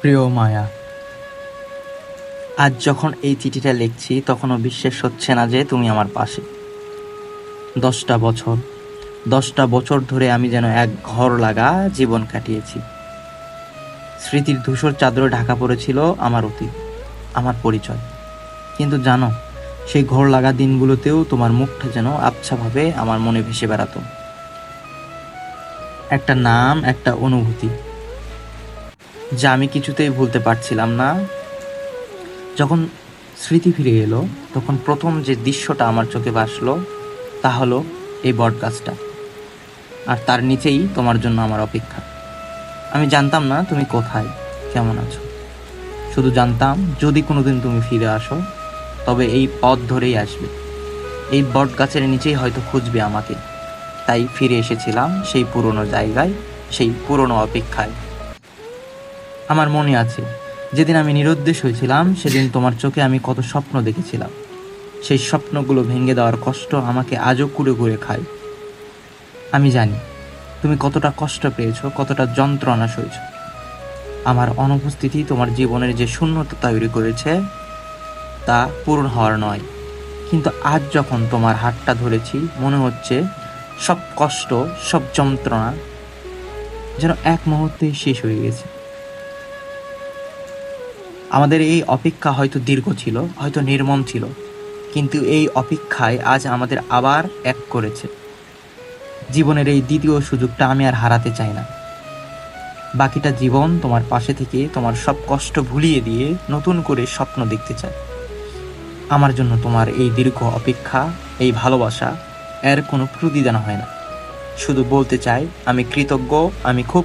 প্রিয় মায়া, আজ যখন এই চিঠিটা লিখছি তখনও বিশ্বাস হচ্ছে না যে তুমি আমার পাশে। 10টা বছর ধরে আমি যেন এক ঘর লাগা জীবন কাটিয়েছি। স্মৃতির ধূসর চাদরে ঢাকা পড়েছিল আমার অতীত, আমার পরিচয়। কিন্তু জানো, সেই ঘর লাগা দিনগুলোতেও তোমার মুখটা যেন আবছাভাবে আমার মনে ভেসে বেড়াতো। একটা নাম, একটা অনুভূতি, যা আমি কিছুতেই ভুলতে পারছিলাম না। যখন স্মৃতি ফিরে এলো, তখন প্রথম যে দৃশ্যটা আমার চোখে ভাসলো তা হলো এই বটগাছটা, আর তার নিচেই তোমার জন্য আমার অপেক্ষা। আমি জানতাম না তুমি কোথায়, কেমন আছো। শুধু জানতাম যদি কোনোদিন তুমি ফিরে আসো, তবে এই পথ ধরেই আসবে, এই বটগাছের নিচেই হয়তো খুঁজবে আমাকে। তাই ফিরে এসেছিলাম সেই পুরনো জায়গায়, সেই পুরনো অপেক্ষায়। আমার মনে আছে, যেদিন আমি নিরুদ্দেশ হয়েছিলাম, সেদিন তোমার চোখে আমি কত স্বপ্ন দেখেছিলাম। সেই স্বপ্নগুলো ভেঙে দেওয়ার কষ্ট আমাকে আজও কুরে কুরে খায়। আমি জানি তুমি কতটা কষ্ট পেয়েছো, কতটা যন্ত্রণা সইছ। আমার অনুপস্থিতি তোমার জীবনের যে শূন্যতা তৈরি করেছে তা পূরণ হওয়ার নয়। কিন্তু আজ যখন তোমার হাতটা ধরেছি, মনে হচ্ছে সব কষ্ট, সব যন্ত্রণা যেন এক মুহূর্তে শেষ হয়ে গেছে। আমাদের এই অপেক্ষা হয়তো দীর্ঘ ছিল, হয়তো নির্মম ছিল, কিন্তু এই অপেক্ষায় আজ আমাদের আবার এক করেছে। জীবনের এই দ্বিতীয় সুযোগটা আমি আর হারাতে চাই না। বাকিটা জীবন তোমার পাশে থেকে তোমার সব কষ্ট ভুলিয়ে দিয়ে নতুন করে স্বপ্ন দেখতে চাই। আমার জন্য তোমার এই দীর্ঘ অপেক্ষা, এই ভালোবাসা, এর কোনো প্রতিদান হয় না। শুধু বলতে চাই আমি কৃতজ্ঞ, আমি খুব